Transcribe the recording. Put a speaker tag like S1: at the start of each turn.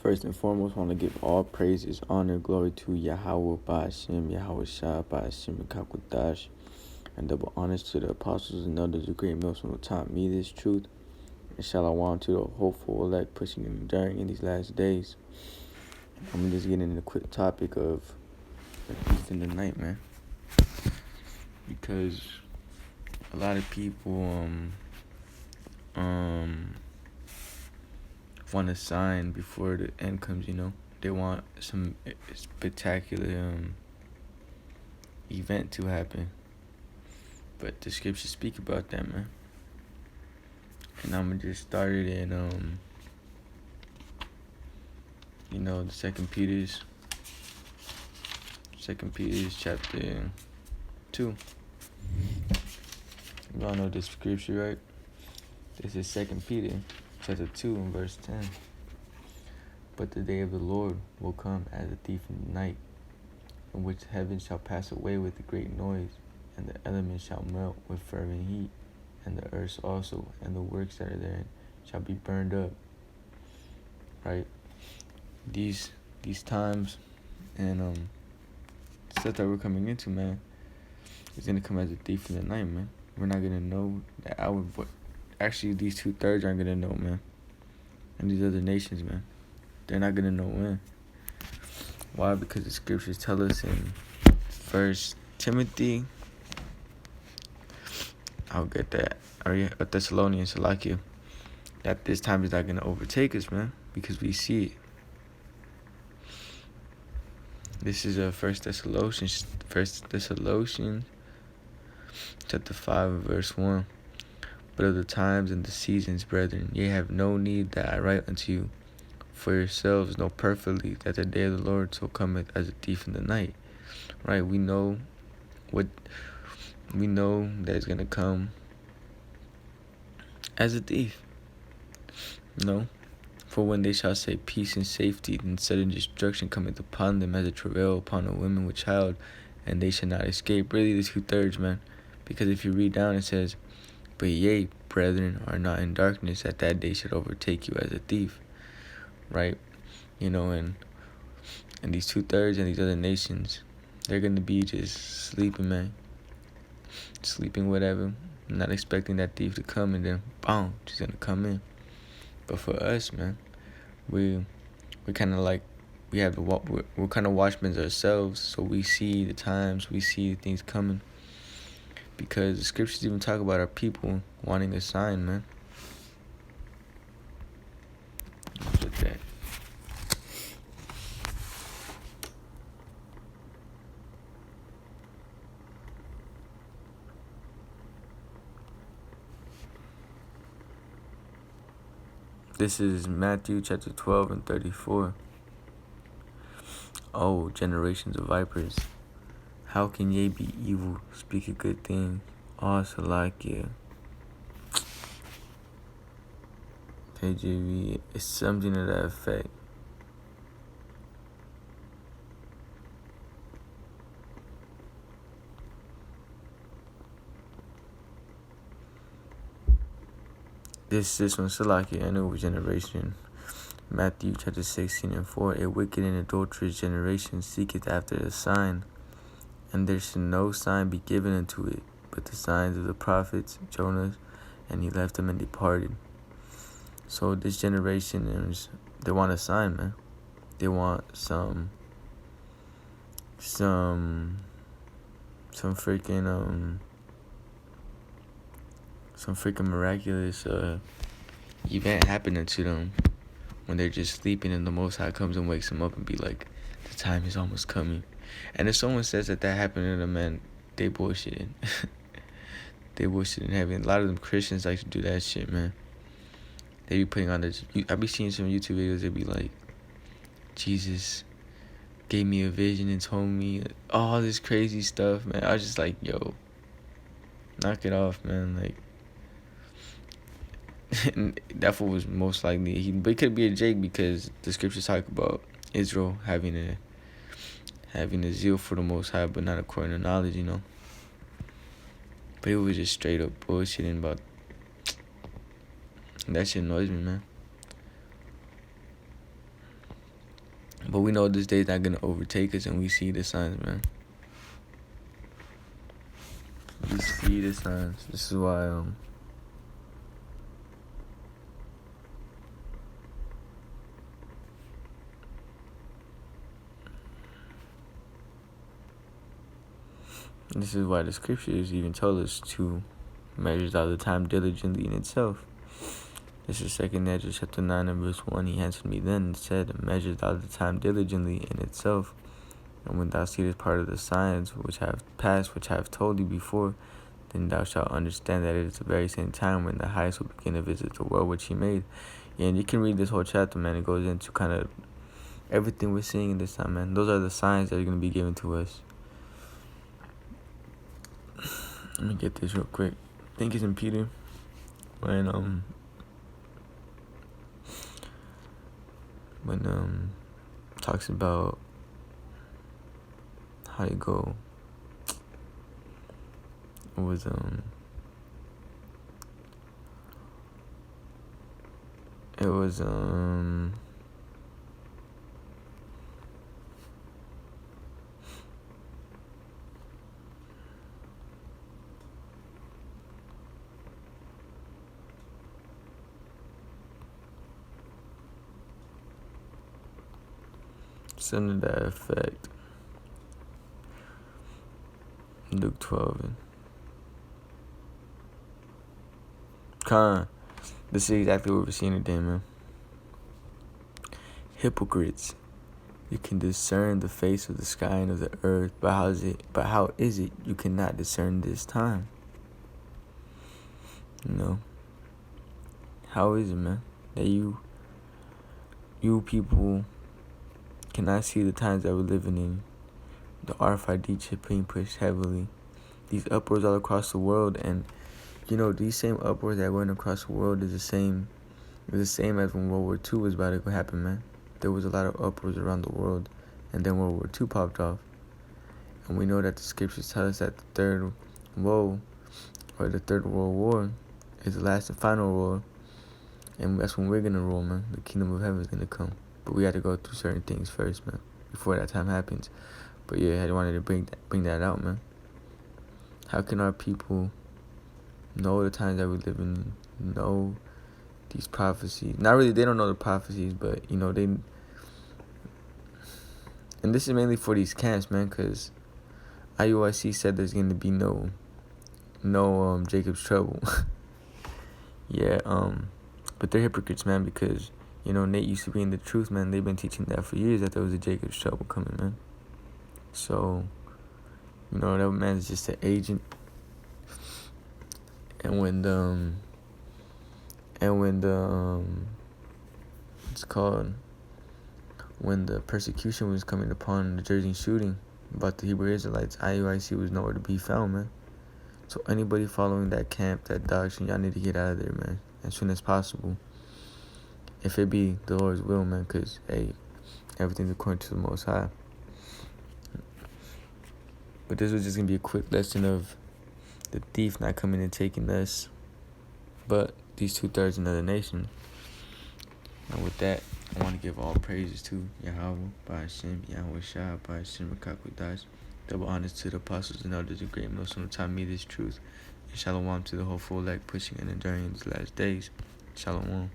S1: First and foremost, I want to give all praises, honor, glory to Yahweh Ba'ashem, Yahweh Shah Ba'ashem, Kakwadash, and double honors to the apostles and elders of great millstone who taught me this truth. And shalom to the hopeful elect pushing and enduring in these last days. I'm just getting into a quick topic of the thief in the night, man. Because a lot of people want a sign before the end comes, They want some spectacular event to happen. But the scriptures speak about that, man. And I'm gonna just start it in the Second Peter's chapter 2. You all know this scripture, right? This is 2 Peter chapter 2 and verse 10. But the day of the Lord will come as a thief in the night, in which heaven shall pass away with a great noise, and the elements shall melt with fervent heat, and the earth also, and the works that are therein shall be burned up. Right? These times and stuff that we're coming into, man, is gonna come as a thief in the night, man. We're not gonna know the hour, but actually these 2/3 aren't gonna know, man. And these other nations, man, they're not gonna know when. Why? Because the scriptures tell us in 1 Timothy, I'll get that, Thessalonians, Salakia, that this time is not gonna overtake us, man, because we see it. This is 1 Thessalonians chapter 5 verse 1. But of the times and the seasons, brethren, ye have no need that I write unto you, for yourselves know perfectly that the day of the Lord so cometh as a thief in the night. Right? We know that it's gonna come as a thief. For when they shall say peace and safety, then sudden destruction cometh upon them as a travail upon a woman with child, and they shall not escape. Really, the 2/3, man. Because if you read down, it says, but ye, brethren, are not in darkness, that day should overtake you as a thief. Right? And these 2/3 and these other nations, they're going to be just sleeping, man. Sleeping, whatever. Not expecting that thief to come, and then, boom, she's going to come in. But for us, man, we kind of like, we're kind of watchmen ourselves, so we see the times, we see things coming. Because the scriptures even talk about our people wanting a sign, man. Look at that. This is Matthew chapter 12 and 34. Oh, generations of vipers, how can ye be evil, speak a good thing? Oh, Salakia. KJV, it's something to that effect. This one, Salakia, I know it was generation. Matthew chapter 16 and 4. A wicked and adulterous generation seeketh after a sign, and there should no sign be given unto it, but the signs of the prophets, Jonas, and he left them and departed. So this generation, they want a sign, man. They want some freaking miraculous event happening to them when they're just sleeping, and the Most High comes and wakes them up and be like, the time is almost coming. And if someone says that happened to them, man, they bullshitting. They bullshitting heavy. A lot of them Christians like to do that shit, man. They be putting on this. I be seeing some YouTube videos. They be like, Jesus gave me a vision and told me all this crazy stuff, man. I was just like, yo, knock it off, man. Like, that fool was most likely but he could be a Jake, because the scriptures talk about Israel having a zeal for the Most High, but not according to knowledge, But it was just straight up bullshitting about. That shit annoys me, man. But we know this day is not going to overtake us, and we see the signs, man. We see the signs. This is why, this is why the scriptures even tell us to measure out the time diligently in itself. This is 2 Ezra chapter 9 and verse 1. He answered me then and said, measure thou the time diligently in itself. And when thou seest part of the signs which have passed, which I have told thee before, then thou shalt understand that it is the very same time when the highest will begin to visit the world which he made. Yeah, and you can read this whole chapter, man. It goes into kind of everything we're seeing in this time, man. Those are the signs that are going to be given to us. Let me get this real quick. I think it's in Peter when talks about how you go. It was something to that effect. Luke 12. This is exactly what we're seeing today, man. Hypocrites, you can discern the face of the sky and of the earth, but how is it you cannot discern this time? You know, how is it, man, that you people cannot see the times that we're living in? The RFID chip being pushed heavily, these uproars all across the world, and you know, these same uproars that went across the world is the same as when World War II was about to happen, man. There was a lot of uproars around the world, and then World War II popped off. And we know that the scriptures tell us that the third World War is the last and final war, and that's when we're gonna rule, man. The kingdom of heaven is gonna come, but we got to go through certain things first, man, before that time happens. But yeah, I wanted to bring that out, man. How can our people know the times that we live in, know these prophecies? Not really, they don't know the prophecies, but you know, and this is mainly for these camps, man, because IUIC said there's going to be no Jacob's trouble. Yeah, but they're hypocrites, man, because, you know, Nate used to be in the truth, man. They've been teaching that for years, that there was a Jacob's trouble coming, man. So, you know, that man's just an agent. And when when the persecution was coming upon the Jersey shooting about the Hebrew Israelites, IUIC was nowhere to be found, man. So anybody following that camp, that doctrine, y'all need to get out of there, man, as soon as possible. If it be the Lord's will, man, because, hey, everything's according to the Most High. But this was just going to be a quick lesson of the thief not coming and taking us, but these 2/3 another nation. And with that, I want to give all praises to Yahweh, Ba'ashem, Yahweh Shah, Ba'ashem, Rakakwadash. Double honors to the apostles and elders of great Muslim taught me this truth. And shalom to the whole full elect pushing and enduring these last days. Shalom.